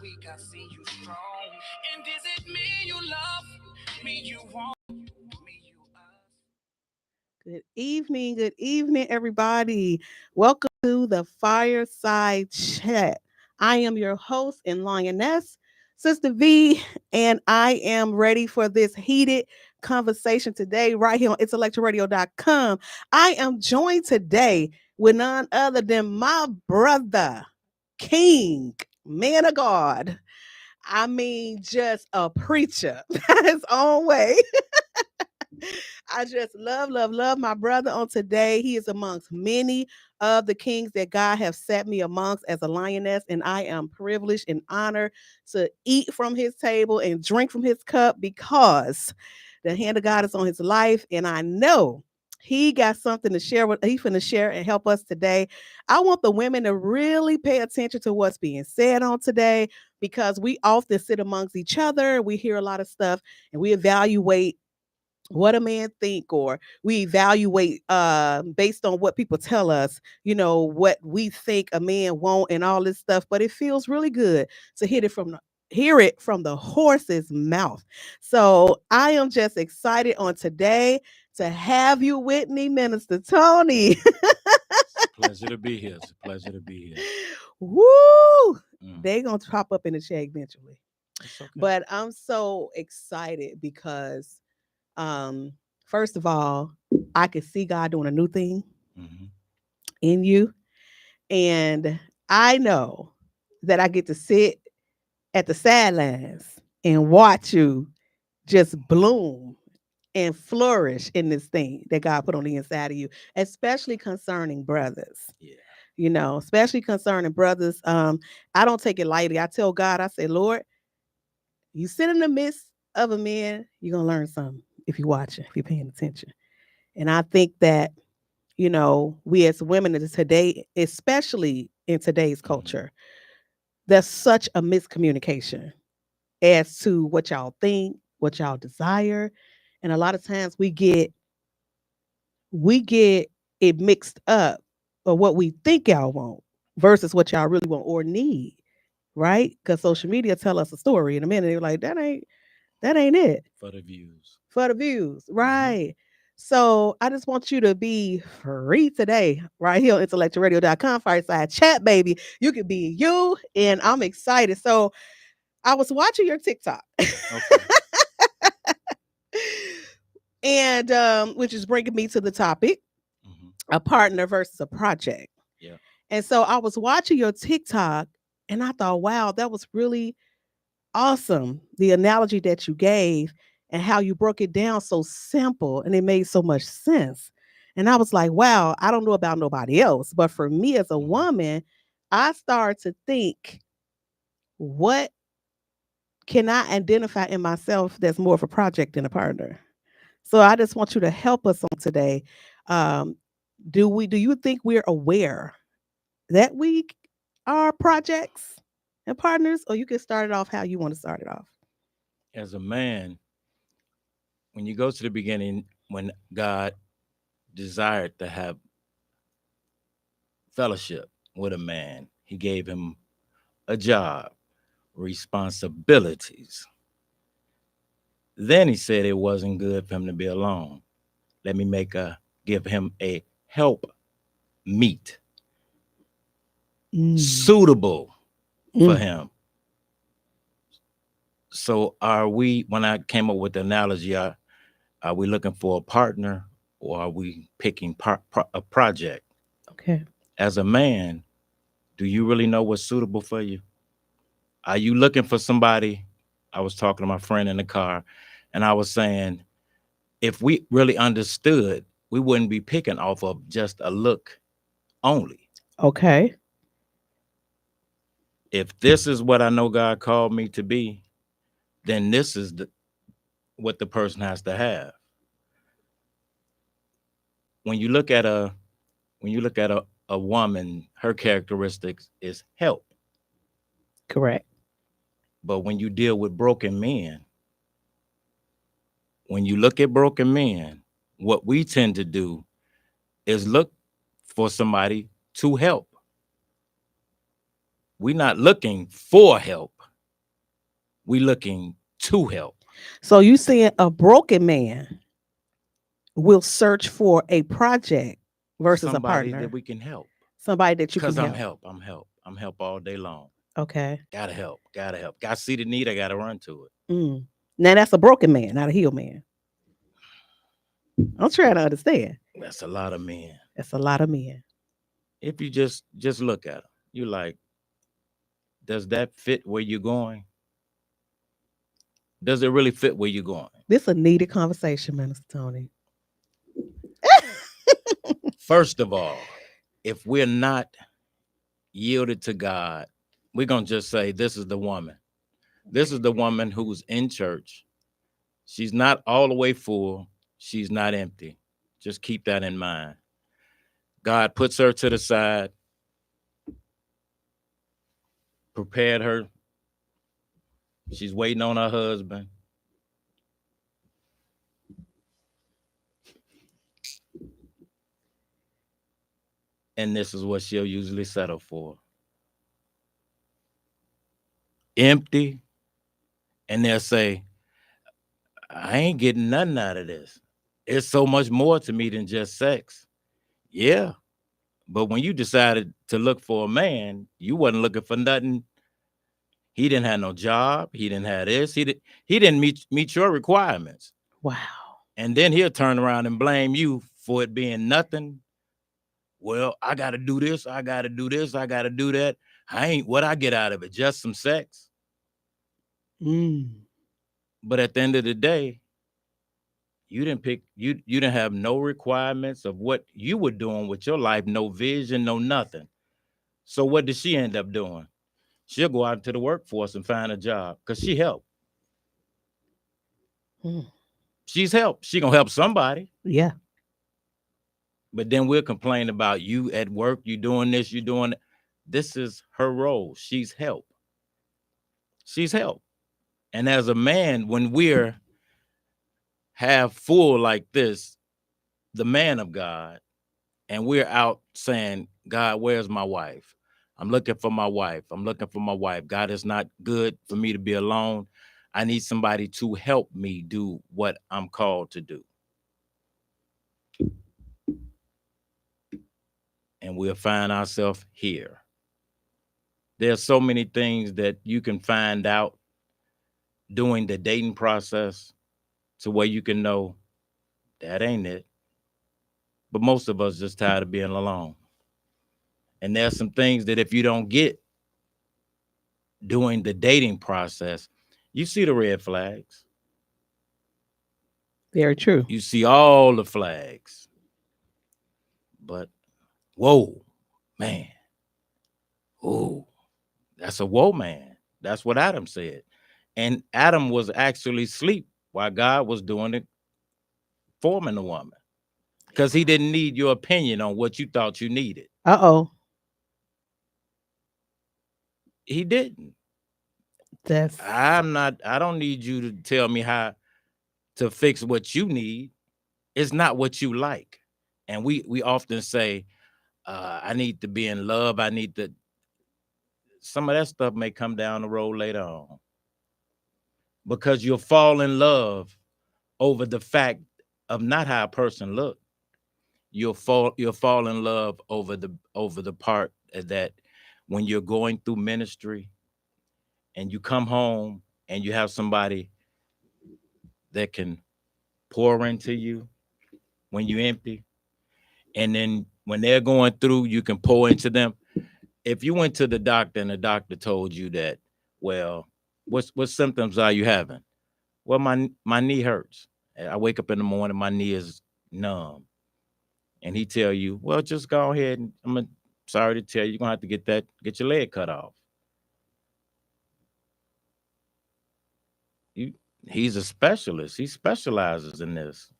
weak, I see you strong. And is it me you love, me you want, me you us? Good evening, everybody. Welcome to the Fireside Chat. I am your host and lioness, Sister V, and I am ready for this heated conversation today, right here on IntellectualRadio.com. I am joined today with none other than my brother, King, man of God. I mean, just a preacher his own way. I just love my brother on today. He is amongst many of the kings that God have set me amongst as a lioness, and I am privileged and honored to eat from his table and drink from his cup because the hand of God is on his life, and I know he got something to share with he's finna share and help us today. I want the women to really pay attention to what's being said on today because we often sit amongst each other, we hear a lot of stuff, and we evaluate what a man think, or we evaluate based on what people tell us, what we think a man want and all this stuff. But it feels really good to hear it from the horse's mouth. So I am just excited on today to have you with me, Minister Tony. It's a pleasure to be here. It's a pleasure to be here. Woo! Mm. They gonna pop up in the chat eventually. It's okay. But I'm so excited because first of all, I could see God doing a new thing Mhm. in you. And I know that I get to sit at the sidelines and watch you just bloom and flourish in this thing that God put on the inside of you, especially concerning brothers. Yeah. Especially concerning brothers. I don't take it lightly. I tell God, I say, Lord, you sit in the midst of a man, you're gonna learn something if you watch it, if you're paying attention. And I think that, we as women in today, especially in today's Mhm. culture, there's such a miscommunication as to what y'all think, what y'all desire. And a lot of times we get it mixed up of what we think y'all want versus what y'all really want or need, right? Because social media tell us a story in a minute. They're like, that ain't it. For the views. For the views, Mhm. right? So I just want you to be free today, right here on IntellectualRadio.com, Fireside Chat, baby. You can be you, and I'm excited. So I was watching your TikTok, Okay. and which is bringing me to the topic: Mhm. a partner versus a project. Yeah. And so I was watching your TikTok, and I thought, wow, that was really awesome. The analogy that you gave and how you broke it down so simple and it made so much sense. And I was like, wow, I don't know about nobody else, but for me as a Mhm. woman, I started to think, what can I identify in myself that's more of a project than a partner? So I just want you to help us on today. Um, do you think we're aware that we are projects and partners, or you can start it off how you want to start it off? As a man, when you go to the beginning, when God desired to have fellowship with a man, he gave him a job, responsibilities. Then he said it wasn't good for him to be alone. Let me give him a help meet Mm. suitable for Mm. him. So when I came up with the analogy, are we looking for a partner or are we picking a project? Okay. As a man, do you really know what's suitable for you? Are you looking for somebody? I was talking to my friend in the car and I was saying, if we really understood, we wouldn't be picking off of just a look only. Okay. If this is what I know God called me to be, then this is what the person has to have. When you look at a woman, her characteristics is help. Correct. But when you deal with broken men, when you look at broken men, what we tend to do is look for somebody to help. We're not looking for help. We looking to help So you saying a broken man will search for a project versus a somebody that partner, we can help. somebody that you can Cause I'm help. help. I'm help. I'm help all day long. Okay. Gotta help. Gotta help. Gotta see the need. I gotta run to it. Mm. Now that's a broken man, not a healed man. I'm trying to understand. That's a lot of men. That's a lot of men. If you just look at them, you like, does that fit where you're going? Does it really fit where you're going? This is a needed conversation, Minister Tony. First of all, if we're not yielded to God, we're gonna just say this is the woman. This is the woman who's in church. She's not all the way full. She's not empty. Just keep that in mind. God puts her to the side, prepared her. She's waiting on her husband. And this is what she'll usually settle for. Empty. And they'll say, I ain't getting nothing out of this. It's so much more to me than just sex. Yeah. But when you decided to look for a man, you wasn't looking for nothing. He didn't have no job. He didn't have this. He didn't meet your requirements. Wow. And then he'll turn around and blame you for it being nothing. Well, I got to do this. I got to do this. I got to do that. I ain't what I get out of it. Just some sex. But at the end of the day, you didn't have no requirements of what you were doing with your life, no vision, no nothing. So what did she end up doing? She'll go out into the workforce and find a job because she helped. She's helped. She gonna help somebody. Yeah. But then we'll complain about you at work, you doing this, you doing that. This is her role. She's help. She's help. And as a man, when we're half full like this, the man of God, and we're out saying, God, where's my wife? I'm looking for my wife. I'm looking for my wife. God, it's not good for me to be alone. I need somebody to help me do what I'm called to do. And we'll find ourselves here. There's so many things that you can find out during the dating process to where you can know that ain't it. But most of us just tired of being alone. And there's some things that if you don't get during the dating process, you see the red flags. Very true. You see all the flags. But whoa, man. Oh, that's a whoa, man. That's what Adam said. And Adam was actually asleep while God was doing it, forming the woman. Because he didn't need your opinion on what you thought you needed. Uh-oh. He didn't. I don't need you to tell me how to fix what you need. It's not what you like. And we often say, I need to be in love. I need to. Some of that stuff may come down the road later on. Because you'll fall in love over the fact of not how a person look. You'll fall in love over the part that when you're going through ministry and you come home and you have somebody that can pour into you when you're empty. And then when they're going through, you can pour into them. If you went to the doctor and the doctor told you that, well, what symptoms are you having? Well, my knee hurts. I wake up in the morning, my knee is numb. And he tell you, well, just go ahead and sorry to tell you, you're gonna have to get your leg cut off. He's a specialist. He specializes in this.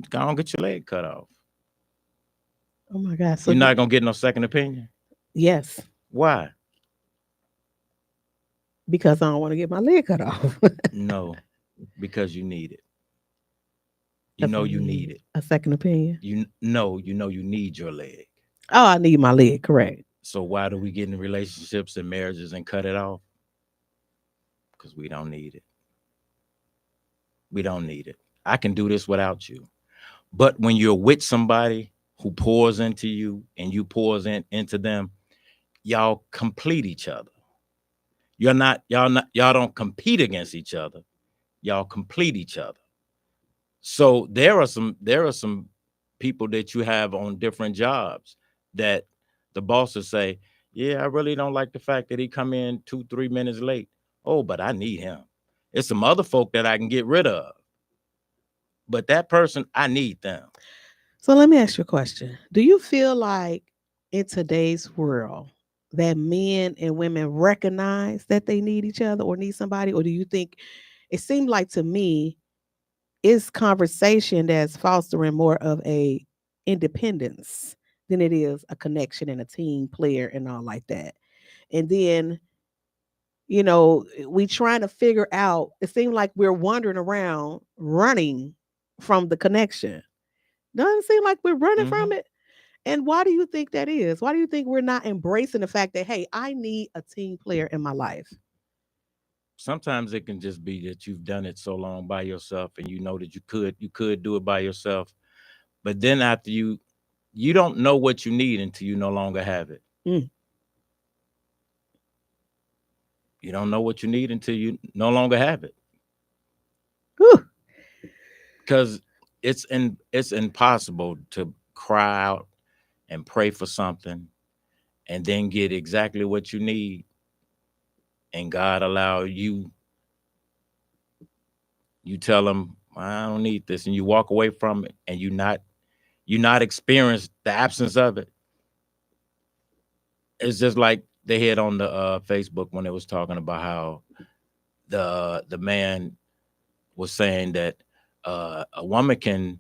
Go on, get your leg cut off. Oh my God. So you're not gonna get no second opinion? Yes. Why? Because I don't want to get my leg cut off. No, because you need it. You know you need it. A second opinion. You need your leg. Oh, I need my leg, correct. So why do we get in relationships and marriages and cut it off? because we don't need it. We don't need it. I can do this without you. But when you're with somebody who pours into you and you pours into them, y'all complete each other. Y'all don't compete against each other. Y'all complete each other. So there are some people that you have on different jobs that the bosses say, yeah, I really don't like the fact that he come in 2-3 minutes late. Oh, but I need him. It's some other folk that I can get rid of. But that person, I need them. So let me ask you a question. Do you feel like in today's world that men and women recognize that they need each other or need somebody? Or do you think it seemed like to me it's conversation that's fostering more of a independence than it is a connection and a team player and all like that. And then, we trying to figure out, it seemed like we're wandering around running from the connection. Doesn't seem like we're running Mm-hmm. from it. And why do you think that is? Why do you think we're not embracing the fact that, hey, I need a team player in my life? Sometimes it can just be that you've done it so long by yourself and you know that you could do it by yourself. But then after you don't know what you need until you no longer have it. Mm. You don't know what you need until you no longer have it. Whew. Because it's impossible to cry out and pray for something and then get exactly what you need, and God allow you tell him, I don't need this, and you walk away from it and you not experience the absence of it. It's just like they had on the Facebook when they was talking about how the man was saying that a woman can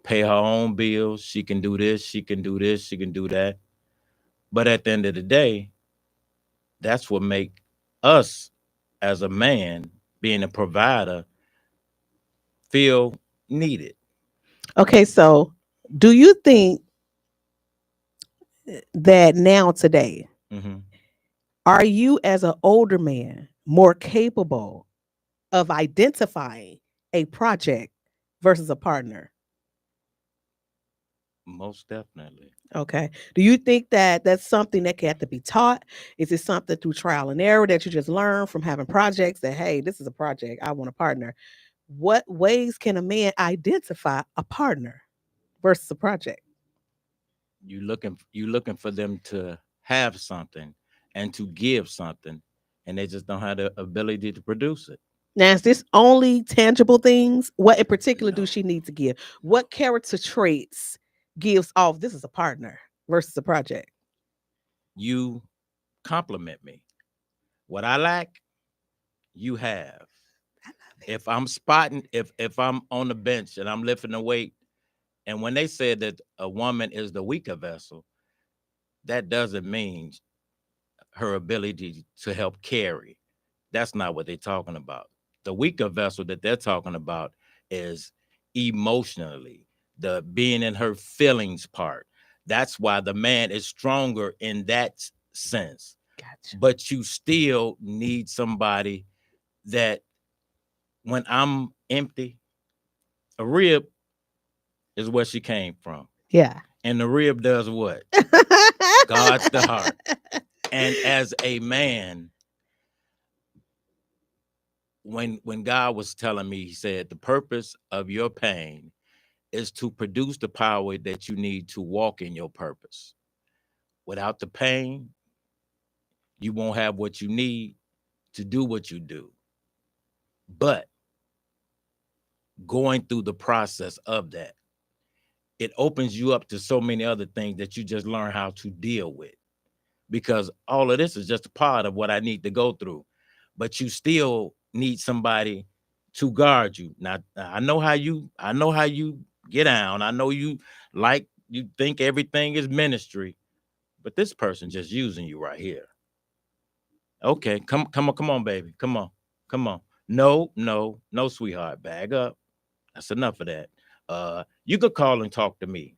pay her own bills, she can do this, she can do this, she can do that. But at the end of the day, that's what make us as a man, being a provider, feel needed. Okay, so do you think that now today, Hmm. are you as an older man more capable of identifying a project versus a partner? Most definitely. Okay. Do you think that that's something that can have to be taught? Is it something through trial and error that you just learn from having projects that, hey, this is a project, I want a partner? What ways can a man identify a partner versus a project? You looking for them to have something and to give something, and they just don't have the ability to produce it. Now, is this only tangible things? What in particular do No, she need to give? no. What character traits gives off this is a partner versus a project? You compliment me. What I lack, you have. I love it. If I'm on the bench and I'm lifting the weight, and when they said that a woman is the weaker vessel, that doesn't mean her ability to help carry. That's not what they're talking about. The weaker vessel that they're talking about is emotionally, the being in her feelings part. That's why the man is stronger in that sense. Gotcha. But you still need somebody that, when I'm empty, a rib is where she came from. Yeah. And the rib does what? Guards the heart. And as a man, when God was telling me, he said, the purpose of your pain is to produce the power that you need to walk in your purpose. Without the pain, you won't have what you need to do what you do. But going through the process of that, it opens you up to so many other things that you just learn how to deal with. Because all of this is just a part of what I need to go through. But you still need somebody to guard you. Now, I know how you get down. I know you think everything is ministry, but this person just using you right here. Okay, come on, baby. Come on. No, no, no, sweetheart. Bag up. That's enough of that. You could call and talk to me.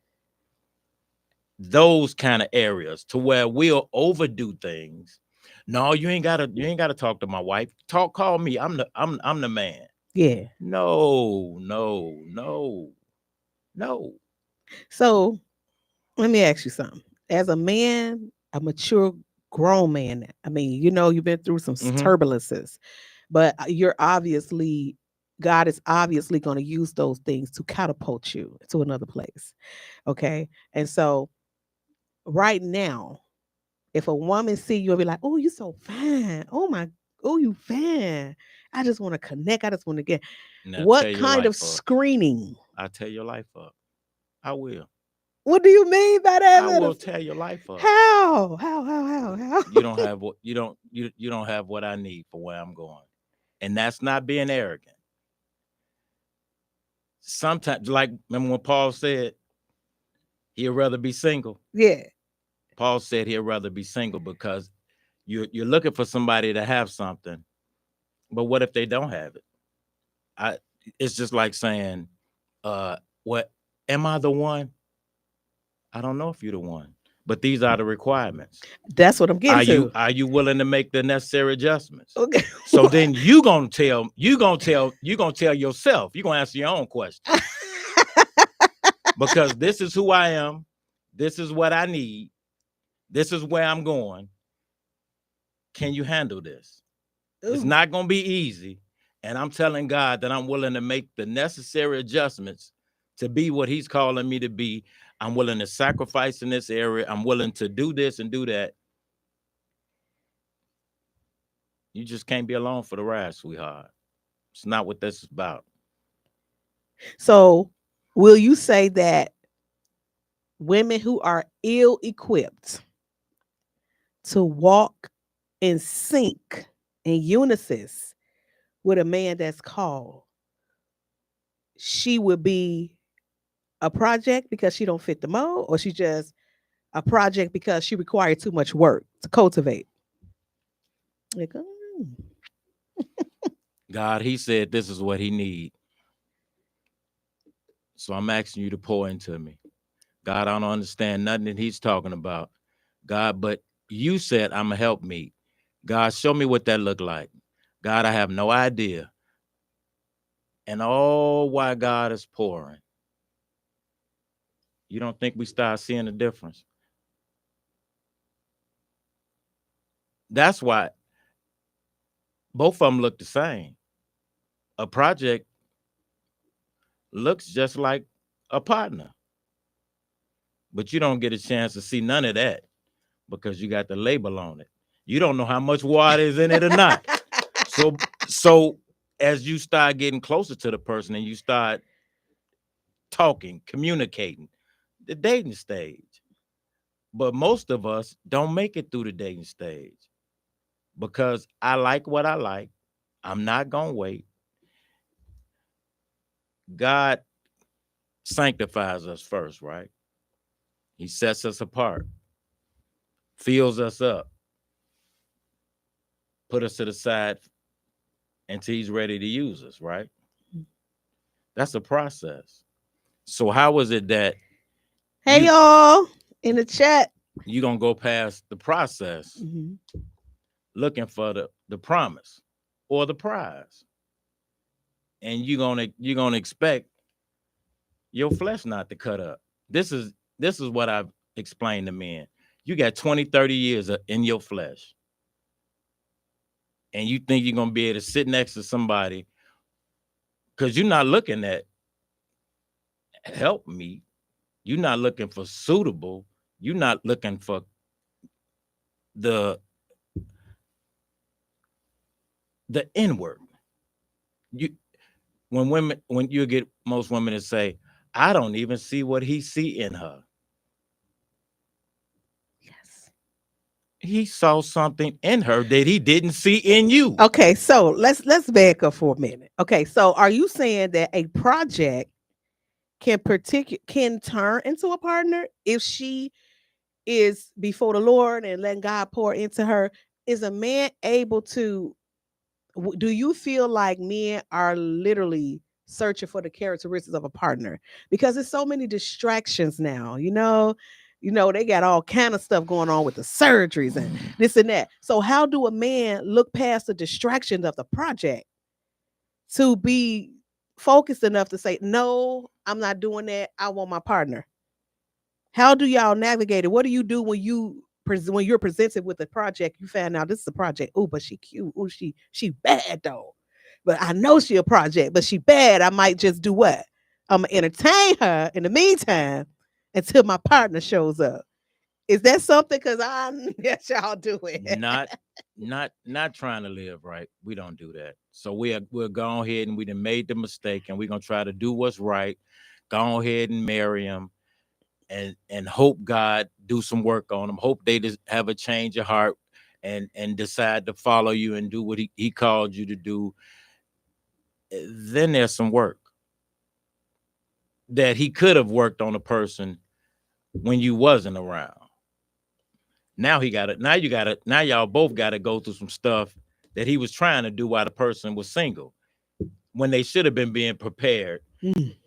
Those kind of areas to where we'll overdo things No, you ain't gotta talk to my wife. Call me. I'm the man. Yeah. No, no, no, no. So let me ask you something. As a man, a mature grown man, I mean, you've been through some Hmm. turbulences, but you're obviously, God is obviously going to use those things to catapult you to another place. Okay. And so right now, if a woman see you and be like, "Oh, you so fine. Oh my, oh, you fine. I just want to connect. I just want to get." Now tear What your kind of life up. screening? I tear your life up. I will. What do you mean by that, I will Minister? tear your life up. How? How? You don't have what you don't have what I need for where I'm going. And that's not being arrogant. Sometimes, like, remember when Paul said he'd rather be single? Yeah. Paul said he'd rather be single because you're looking for somebody to have something, but what if they don't have it? I It's just like saying, what am I the one? I don't know if you're the one, but these are the requirements. That's what I'm getting to. Are you willing to make the necessary adjustments? Okay. So then you gonna tell yourself, you're gonna answer your own question. Because this is who I am, this is what I need, this is where I'm going. Can you handle this? It's Ooh. not gonna be easy. And I'm telling God that I'm willing to make the necessary adjustments to be what He's calling me to be. I'm willing to sacrifice in this area. I'm willing to do this and do that. You just can't be alone for the ride, sweetheart. It's not what this is about. So, will you say that women who are ill equipped to walk in sync in unison with a man that's called, she would be a project because she don't fit the mold, or she just a project because she required too much work to cultivate? Like, God, He said this is what He need. So I'm asking you to pour into me. God, I don't understand nothing that He's talking about. God, but you said I'm a help me. God, show me what that look like. God, I have no idea. And all why God is pouring. You don't think we start seeing the difference? That's why both of them look the same. A project looks just like a partner, but you don't get a chance to see none of that because you got the label on it. You don't know how much water is in it or not. So as you start getting closer to the person and you start talking, communicating, the dating stage. But most of us don't make it through the dating stage because I like what I like. I'm not going to wait. God sanctifies us first, right? He sets us apart, fills us up, put us to the side until He's ready to use us, right? That's a process. So how is it that hey you y'all in the chat. you gonna go past the process Mhm. looking for the promise or the prize, and you're gonna expect your flesh not to cut up? This is what I've explained to men. You got 20, 30 years in your flesh, and you think you're gonna be able to sit next to somebody because you're not looking at help me. You're not looking for suitable. You're not looking for the the inward. You when you get most women to say, I don't even see what he see in her. Yes. He saw something in her that he didn't see in you. Okay, so let's back up for a minute. Okay, so are you saying that a project can turn into a partner if she is before the Lord and letting God pour into her? Is a man able to? Do you feel like men are literally searching for the characteristics of a partner because there's so many distractions now? They got all kind of stuff going on with the surgeries and this and that. So how do a man look past the distractions of the project to be focused enough to say, no, I'm not doing that. I want my partner. How do y'all navigate it? What do you do when you're presented with a project? You found out this is a project. Oh, but she cute. Oh, she bad though. But I know she a project, but she bad. I might just do what? I'm gonna entertain her in the meantime until my partner shows up. Is that something? Because I yes, y'all do it. Not trying to live right. We don't do that. So we're going ahead and we done made the mistake, and we're gonna try to do what's right. Go ahead and marry him, and hope God do some work on them. Hope they just have a change of heart and decide to follow you and do what he called you to do. Then there's some work that he could have worked on a person when you wasn't around. Now he got it. Now you got it. Now y'all both got to go through some stuff that he was trying to do while the person was single, when they should have been being prepared.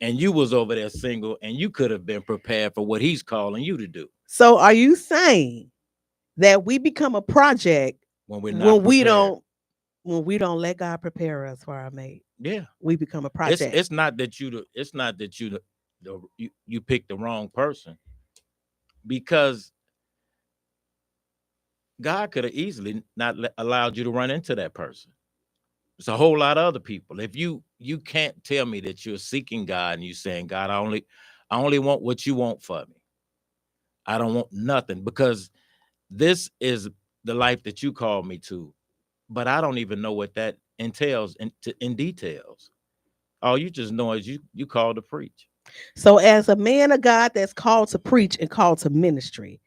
And you was over there single, and you could have been prepared for what he's calling you to do. So are you saying that we become a project when we don't let God prepare us for our mate? Yeah, we become a project. It's not that you picked the wrong person, because God could have easily not allowed you to run into that person. It's a whole lot of other people. If you can't tell me that you're seeking God and you saying, God, I only want what you want for me. I don't want nothing, because this is the life that you called me to, but I don't even know what that entails in details. All you just know is you called to preach. So as a man of God that's called to preach and called to ministry,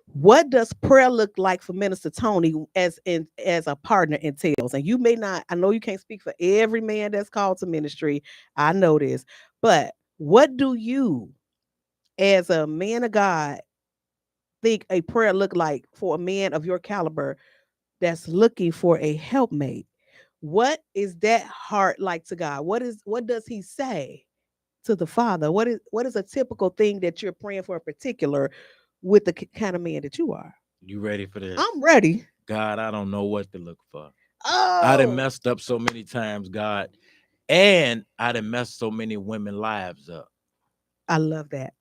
what does prayer look like for Minister Tony as a partner entails? And you may not, I know you can't speak for every man that's called to ministry. I know this, but what do you, as a man of God, think a prayer look like for a man of your caliber that's looking for a helpmate? What is that heart like to God? What does he say to the Father? What is a typical thing that you're praying for in particular with the kind of man that you are? You ready for this? I'm ready. God, I don't know what to look for. Oh, I done messed up so many times, God. And I done messed so many women's lives up. I love that.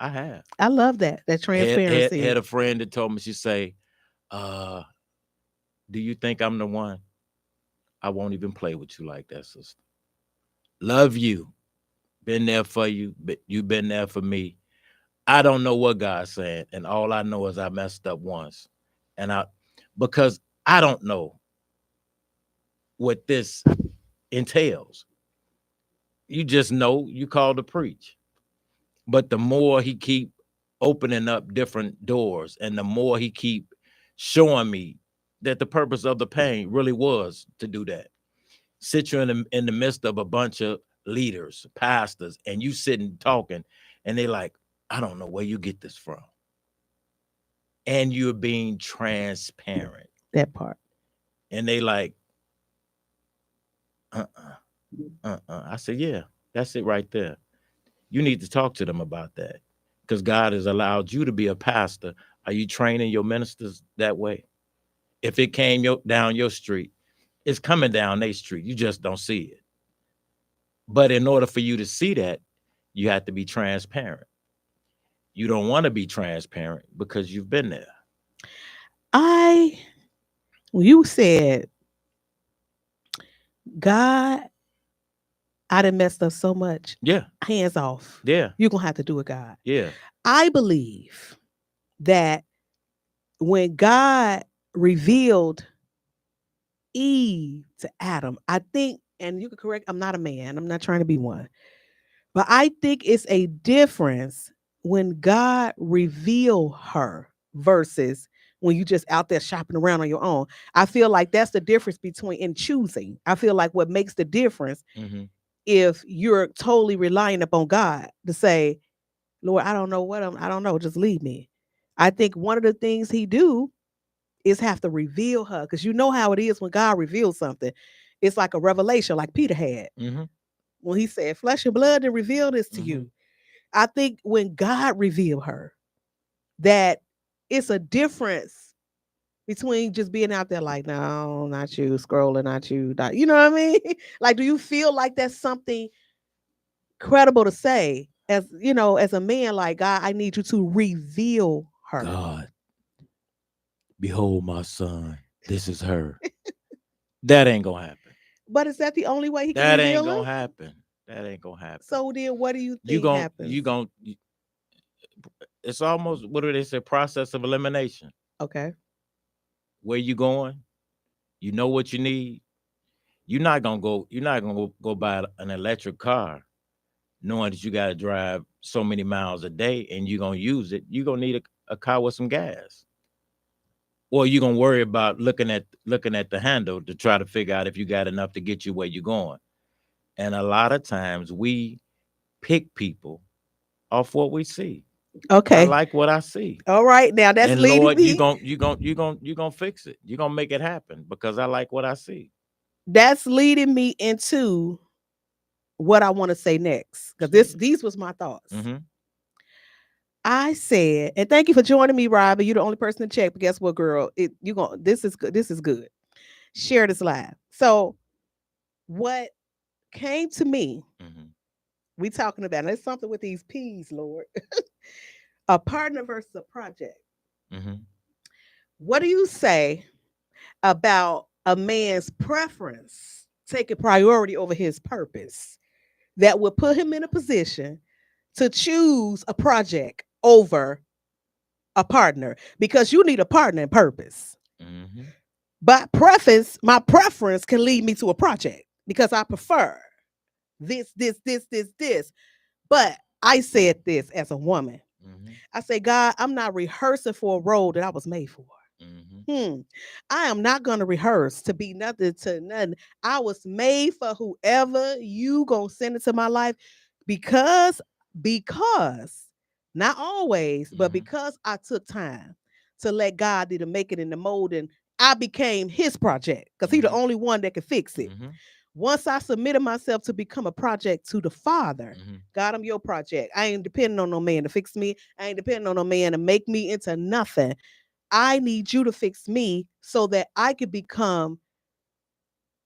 I have. I love that. That transparency. Had a friend that told me, she say, do you think I'm the one? I won't even play with you like that, sister. Love you. Been there for you, but you've been there for me. I don't know what God's saying, and all I know is I messed up once. Because I don't know what this entails. You just know you called to preach. But the more he keep opening up different doors, and the more he keep showing me that the purpose of the pain really was to do that. Sit you in the midst of a bunch of leaders, pastors, and you sitting talking, and they like, I don't know where you get this from. And you're being transparent. That part. And they like, I said, yeah, that's it right there. You need to talk to them about that, because God has allowed you to be a pastor. Are you training your ministers that way? If it came down your street, it's coming down their street. You just don't see it. But in order for you to see that, you have to be transparent. You don't want to be transparent because you've been there. You said, God, I done messed up so much. Yeah. Hands off. Yeah. You're going to have to do it, God. Yeah. I believe that when God revealed Eve to Adam, I think, and you can correct, I'm not a man, I'm not trying to be one, but I think it's a difference when God revealed her versus when you just out there shopping around on your own. I feel like that's the difference between in choosing. I feel like what makes the difference, if you're totally relying upon God to say, Lord, I don't know, just lead me. I think one of the things he do is have to reveal her, because you know how it is when God reveals something. It's like a revelation, like Peter had. When he said, flesh and blood didn't reveal this to you. I think when God revealed her, that it's a difference between just being out there like, no, not you, scrolling, not you, not, you know what I mean? Like, do you feel like that's something credible to say as, as a man, like, God, I need you to reveal her. God, behold my son. This is her. That ain't gonna happen. But is that the only way he can That ain't reveal her? gonna happen. That ain't gonna happen. So then what do you You think gon' happens? you gon' it's almost, what do they say, process of elimination. Okay. Where you going? You know what you need. You're not gonna go buy an electric car knowing that you gotta drive so many miles a day and you're gonna use it. You're gonna need a car with some gas. Or you're gonna worry about looking at the handle to try to figure out if you got enough to get you where you're going. And a lot of times we pick people off what we see. I Okay. like what I see. All right. Now that's And leading Lord, you me. gon' you gon' you gon' you gonna fix it. You're gonna make it happen because I like what I see. That's leading me into what I want to say next. Because these was my thoughts. Mm-hmm. I said, and thank you for joining me, Robbie. You're the only person to check. But guess what, girl? This is good. This is good. Share this live. So what came to me, Mm-hmm. we talking about, and it's something with these P's, Lord. A partner versus a project. Mm-hmm. What do you say about a man's preference taking priority over his purpose that would put him in a position to choose a project over a partner? Because you need a partner in purpose. Mm-hmm. But my preference can lead me to a project because I prefer this. But I said this as a woman. Mm-hmm. I say, God, I'm not rehearsing for a role that I was made for. Mm-hmm. I am not going to rehearse to be nothing to nothing. I was made for whoever you gonna send into my life because not always, but Mm-hmm. because I took time to let God do the making and the molding, I became his project because he's the Mm-hmm. only one that can fix it. Mm-hmm. Once I submitted myself to become a project to the Father, Mm-hmm. God, I'm your project. I ain't depending on no man to fix me. I ain't depending on no man to make me into nothing. I need you to fix me so that I could become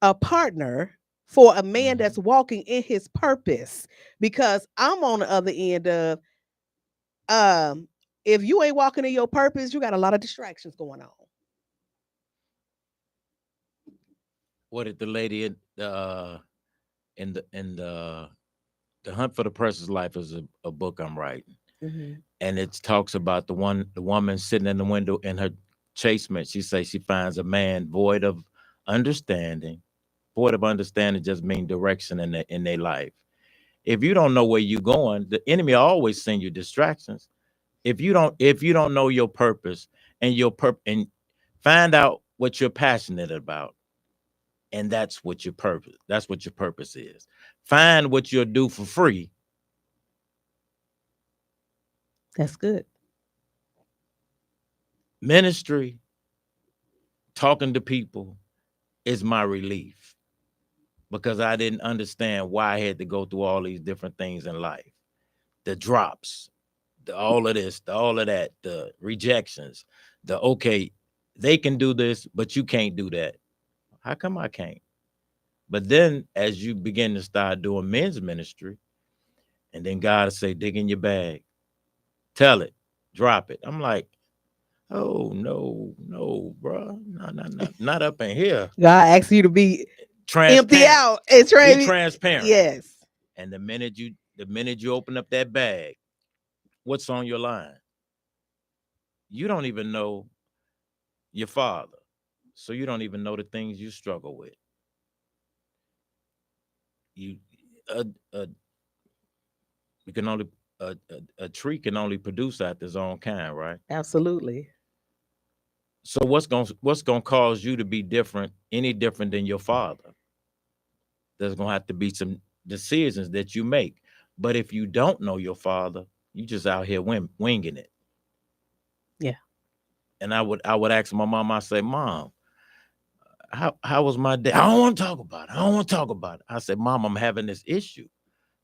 a partner for a man Mm-hmm. that's walking in his purpose. Because I'm on the other end of um, if you ain't walking in your purpose, you got a lot of distractions going on. What did the lady in the Hunt for the Precious Life is a book I'm writing, Mm-hmm. and it talks about the woman sitting in the window in her chasement. She says she finds a man understanding. Void of understanding just mean direction in their life. If you don't know where you're going, the enemy always send you distractions. If you don't know your purpose and find out what you're passionate about, and that's what your purpose is. Find what you'll do for free. That's good. Ministry, talking to people, is my relief because I didn't understand why I had to go through all these different things in life. The drops, all of this, all of that, the rejections, the okay, they can do this, but you can't do that. How come I can't? But then as you begin to start doing men's ministry, and then God will say, dig in your bag, tell it, drop it. I'm like, oh no, no, bro. Not up in here. God asks you to be empty Transparent. out and Be try. transparent. Yes. And the minute you open up that bag, what's on your line? You don't even know your father. So you don't even know the things you struggle with. You a a you can only a tree can only produce after its own kind, right? Absolutely. So what's gonna cause you to be different, any different than your father? There's gonna have to be some decisions that you make. But if you don't know your father, you just out here winging it. Yeah. And I would ask my mom. I say, Mom, how was my day? I don't want to talk about it. I don't want to talk about it. I said, Mom, I'm having this issue.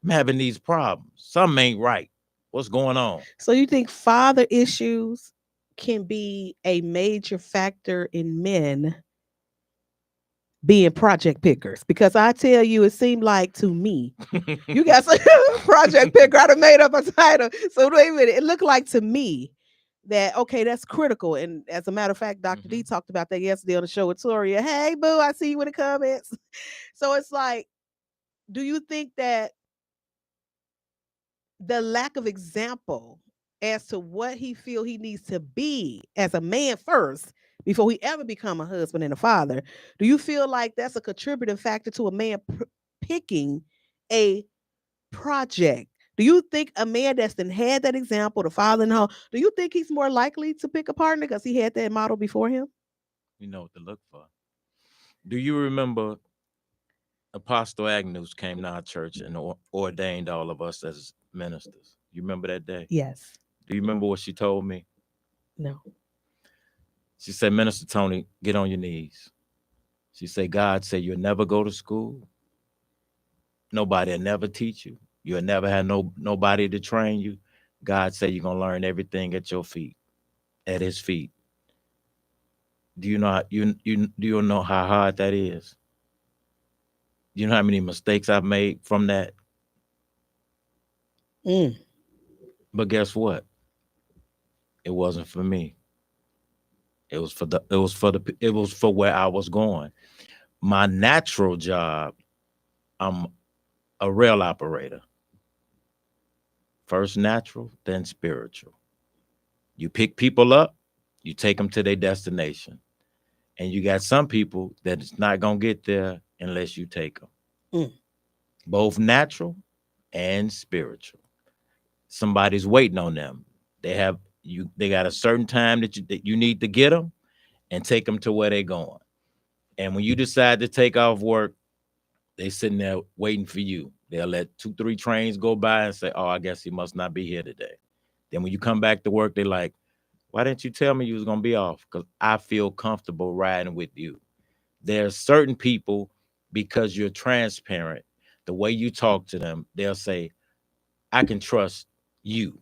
I'm having these problems. Something ain't right. What's going on? So you think father issues can be a major factor in men being project pickers? Because I tell you, it seemed like to me, you got some project picker. I done made up a title. So wait a minute. It looked like to me that, okay, that's critical. And as a matter of fact, Dr. D talked about that yesterday on the show with Toria. Hey, boo, I see you in the comments. So it's like, do you think that the lack of example as to what he feel he needs to be as a man first before he ever become a husband and a father, do you feel like that's a contributing factor to a man picking a project? Do you think a man that's then had that example, the father in the home, do you think he's more likely to pick a partner because he had that model before him? You know what to look for. Do you remember Apostle Agnews came to our church and ordained all of us as ministers? You remember that day? Yes. Do you remember what she told me? No. She said, Minister Tony, get on your knees. She said, God said you'll never go to school. Nobody will never teach you. You'll never have nobody to train you. God said you're going to learn everything at your feet, at his feet. Do you know do you know how hard that is? Do you know how many mistakes I've made from that? But guess what? It wasn't for me. It was for where I was going. My natural job, I'm a rail operator. First natural, then spiritual. You pick people up, you take them to their destination. And you got some people that's not going to get there unless you take them. Both natural and spiritual. Somebody's waiting on them. They got a certain time that you need to get them and take them to where they're going. And when you decide to take off work, they sitting there waiting for you. They'll let 2-3 trains go by and say, oh, I guess he must not be here today. Then when you come back to work, they're like, why didn't you tell me you was going to be off? Because I feel comfortable riding with you. There are certain people, because you're transparent, the way you talk to them, they'll say, I can trust you.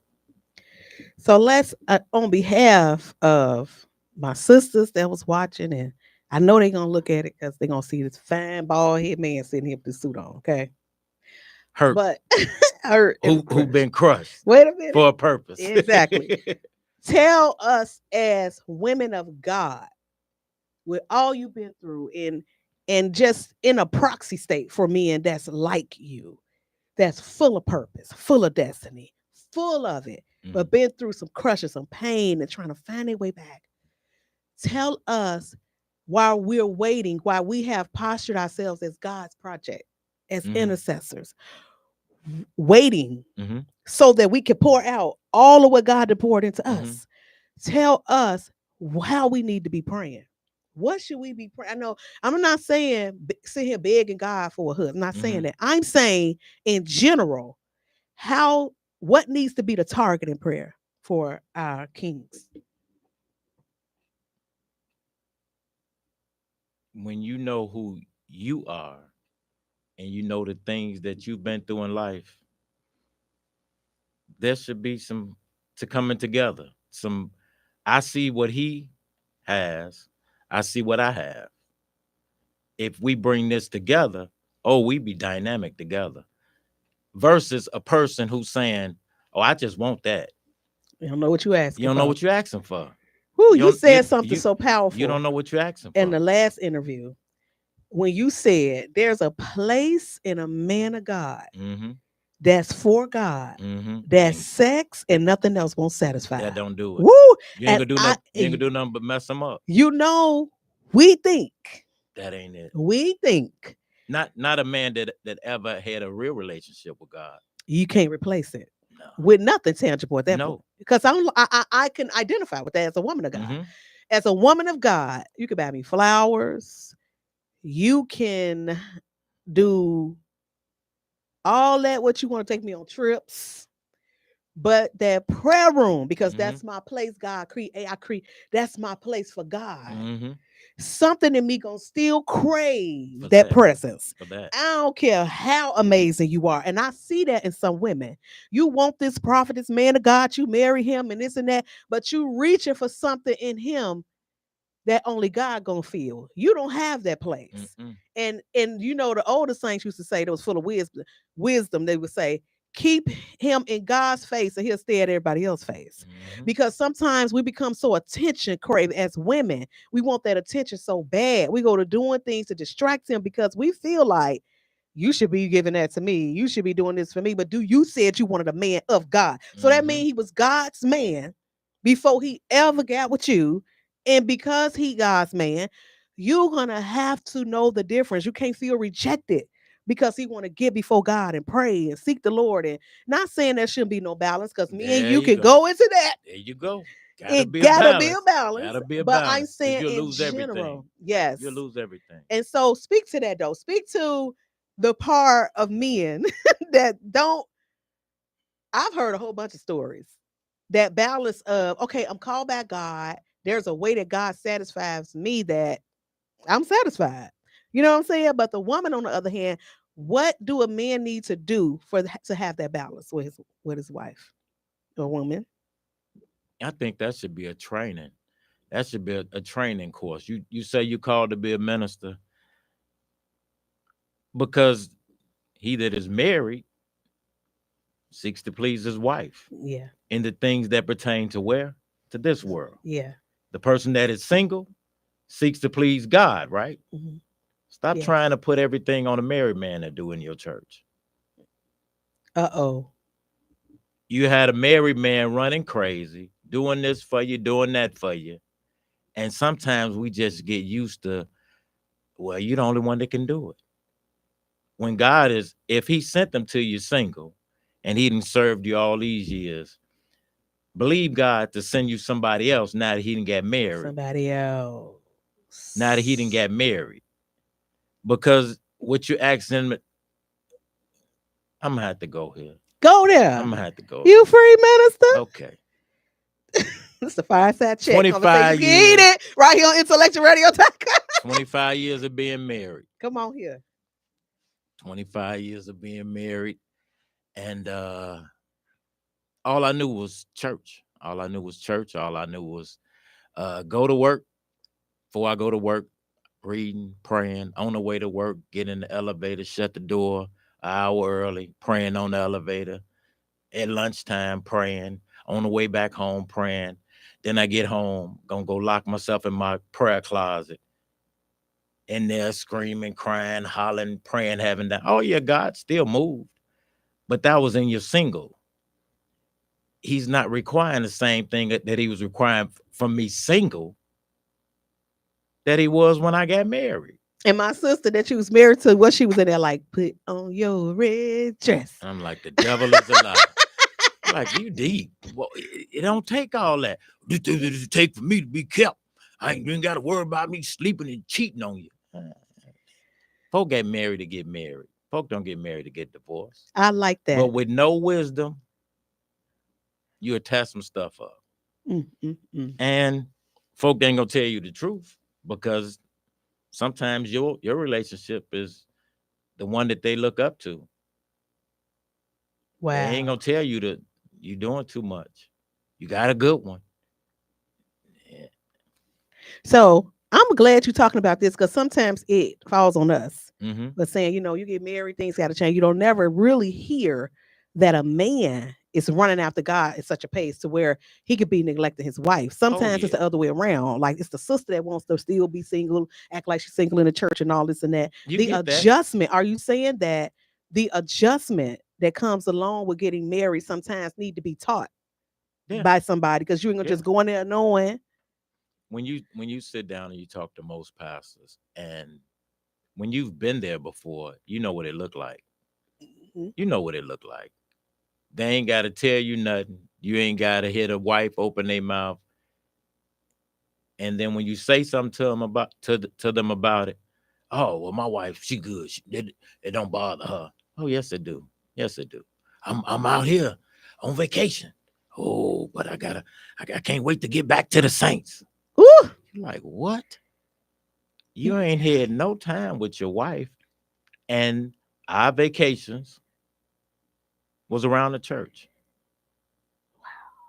So let's, on behalf of my sisters that was watching, and I know they're going to look at it because they're going to see this fine bald head man sitting here with the suit on, okay? Hurt. But hurt. Who been crushed. Wait a minute. For a purpose. Exactly. Tell us as women of God, with all you've been through and just in a proxy state for men that's like you, that's full of purpose, full of destiny, full of it, but been through some crushes, some pain, and trying to find their way back. Tell us, while we're waiting, while we have postured ourselves as God's project, as intercessors, waiting so that we can pour out all of what God had poured into us. Tell us how we need to be praying. What should we be praying? I know I'm not saying sit here begging God for a husband. I'm not saying that. I'm saying in general, what needs to be the target in prayer for our kings? When you know who you are and you know the things that you've been through in life, there should be some to coming together. I see what he has. I see what I have. If we bring this together, we be dynamic together. Versus a person who's saying, oh, I just want that. You don't know what you asking for. You don't know what you're asking for. Woo, you said something so powerful. You don't know what you're asking for. In the last interview, when you said there's a place in a man of God that's for God, that's sex and nothing else won't satisfy. That don't do it. Woo! You ain't gonna do nothing but mess them up. You know, we think that ain't it. We think not a man that ever had a real relationship with God. You can't replace it with nothing tangible at that point. Because I can identify with that as a woman of God. As a woman of God, you can buy me flowers. You can do all that, what you want to take me on trips. But that prayer room, because that's my place, God that's my place for God. something in me gonna still crave For that that. presence. For that. I don't care how amazing you are. And I see that in some women. You want this prophet, this man of God, you marry him and this and that, but you reaching for something in him that only God gonna feel. You don't have that place. Mm-mm. And you know the older saints used to say that was full of wisdom. They would say, keep him in God's face and he'll stay at everybody else's face. Mm-hmm. Because sometimes we become so attention craving as women. We want that attention so bad. We go to doing things to distract him because we feel like you should be giving that to me. You should be doing this for me. But do you said you wanted a man of God. So that Mm-hmm. means he was God's man before he ever got with you. And because he God's man, you're gonna have to know the difference. You can't feel rejected because he want to get before God and pray and seek the Lord. And not saying there shouldn't be no balance, because me and There you you can go. go into that. There you go. Gotta It be a gotta be a balance. balance. Gotta be a But I'm balance. Because saying you'll in lose everything. general, yes. You'll lose everything. And so speak to that though. Speak to the part of men that don't. I've heard a whole bunch of stories. That balance of, okay, I'm called by God. There's a way that God satisfies me that I'm satisfied. You know what I'm saying? But the woman, on the other hand, what do a man need to do to have that balance with his wife or woman? I think that should be a training. That should be a training course. You say you called to be a minister because he that is married seeks to please his wife Yeah, in the things that pertain to where? To this world. yeah, The person that is single seeks to please God, right? hmm, Stop yeah. trying to put everything on a married man to do in your church. Uh-oh. You had a married man running crazy, doing this for you, doing that for you. And sometimes we just get used to, well, you're the only one that can do it. When God is, if he sent them to you single and he didn't served you all these years, believe God to send you somebody else now that he didn't get married. Somebody else. Now that he didn't get married. Because what you asking, I'm gonna have to go here. Go there. I'm gonna have to go. You free minister? Okay. It's the Fireside Chat 25 conversation. You can eat years. it right here on IntellectualRadio.com. 25 years of being married. Come on here. 25 years of being married. And all I knew was church. All I knew was church. All I knew was go to work. Before I go to work, reading, praying. On the way to work, get in the elevator, shut the door an hour early, praying on the elevator. At lunchtime, praying. On the way back home, praying. Then I get home, gonna go lock myself in my prayer closet. In there screaming, crying, hollering, praying, having that. Oh yeah, God still moved. But that was in your single. He's not requiring the same thing that he was requiring from me single that he was when I got married. And my sister that she was married to, what she was in there like, put on your red dress. And I'm like, the devil is a lie. Like, you deep. Well, it don't take all that. This take for me to be kept. I ain't even got to worry about me sleeping and cheating on you. Folk get married to get married. Folk don't get married to get divorced. I like that. But with no wisdom, you attach some stuff up. And folk ain't gonna tell you the truth because sometimes your relationship is the one that they look up to. Wow. They ain't gonna tell you that you're doing too much. You got a good one. Yeah. So I'm glad you're talking about this because sometimes it falls on us. Mm-hmm. But saying, you get married, things got to change. You don't never really hear that a man is running after God at such a pace to where he could be neglecting his wife. Sometimes it's the other way around. Like it's the sister that wants to still be single, act like she's single in the church and all this and that. The adjustment, are you saying that the adjustment that comes along with getting married sometimes need to be taught by somebody? Because you ain't gonna just go in there knowing. When you sit down and you talk to most pastors, and when you've been there before, you know what it looked like. Mm-hmm. You know what it looked like. They ain't got to tell you nothing. You ain't got to hear the wife open their mouth. And then when you say something to them about it, oh, well, my wife, she good. It don't bother her. Oh, yes, it do. Yes, it do. I'm out here on vacation. Oh, but I can't wait to get back to the saints. Ooh. You're like, what? You ain't had no time with your wife, and our vacations was around the church.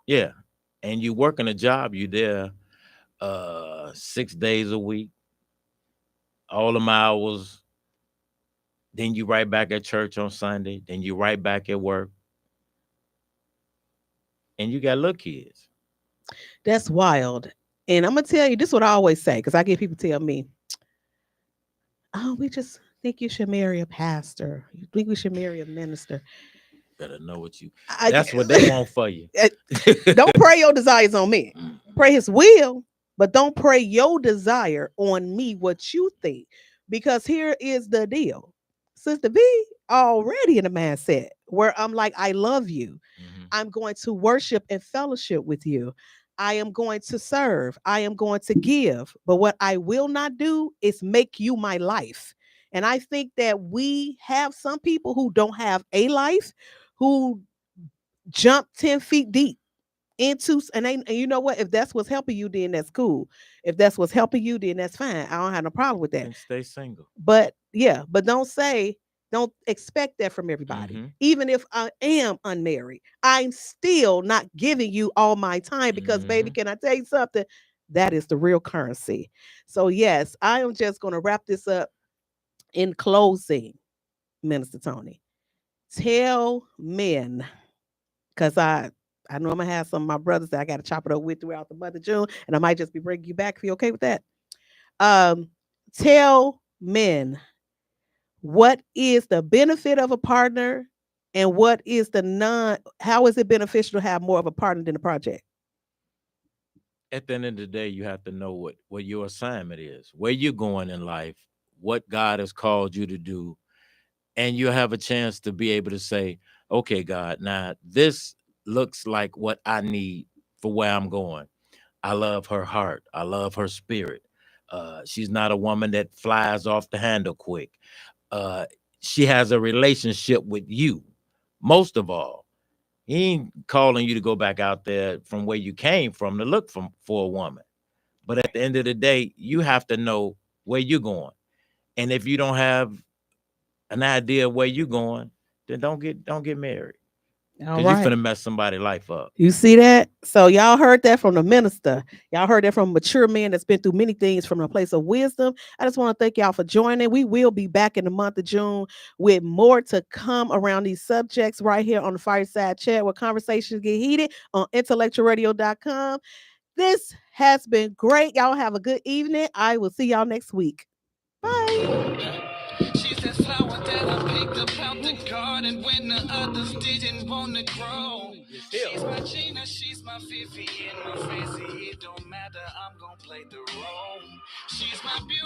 Yeah. And you working a job, you there 6 days a week, all them hours. Then you right back at church on Sunday. Then you right back at work. And you got little kids. That's wild. And I'm gonna tell you, this is what I always say, because I get people tell me, "Oh, we just think you should marry a pastor. You think we should marry a minister." Better know what you. I, That's what they want for you. don't pray your desires on me. Pray His will, but don't pray your desire on me. What you think, because here is the deal, Sister V already in a mindset where I'm like, I love you. Mhm. I'm going to worship and fellowship with you. I am going to serve. I am going to give. But what I will not do is make you my life. And I think that we have some people who don't have a life, who jump 10 feet deep into, and you know what? If that's what's helping you, then that's cool. If that's what's helping you, then that's fine. I don't have no problem with that. Then stay single. But yeah, but don't expect that from everybody. Mm-hmm. Even if I am unmarried, I'm still not giving you all my time because, baby, Mm-hmm. can I tell you something? That is the real currency. So, yes, I am just going to wrap this up in closing, Minister Tony. Tell men, because I know I'm going to have some of my brothers that I got to chop it up with throughout the month of June, and I might just be bringing you back if you're okay with that. Tell men what is the benefit of a partner and what is how is it beneficial to have more of a partner than a project? At the end of the day, you have to know what your assignment is, where you're going in life, what God has called you to do, and you have a chance to be able to say, okay, God, now this looks like what I need for where I'm going. I love her heart. I love her spirit. She's not a woman that flies off the handle quick. Uh, she has a relationship with you. Most of all, he ain't calling you to go back out there from where you came from to look for a woman. But at the end of the day, you have to know where you're going. And if you don't have an idea of where you're going, then don't get married. All Because you're right. finna mess somebody's life up. You see that? So y'all heard that from the minister. Y'all heard that from a mature man that's been through many things from a place of wisdom. I just want to thank y'all for joining. We will be back in the month of June with more to come around these subjects right here on the Fireside Chat, where conversations get heated on IntellectualRadio.com. This has been great. Y'all have a good evening. I will see y'all next week. Bye. She's that flower that I picked up out the garden when the others didn't want to grow. She's my Gina, she's my Vivian, my Frizzy. It don't matter, I'm gonna play the role. She's my beauty.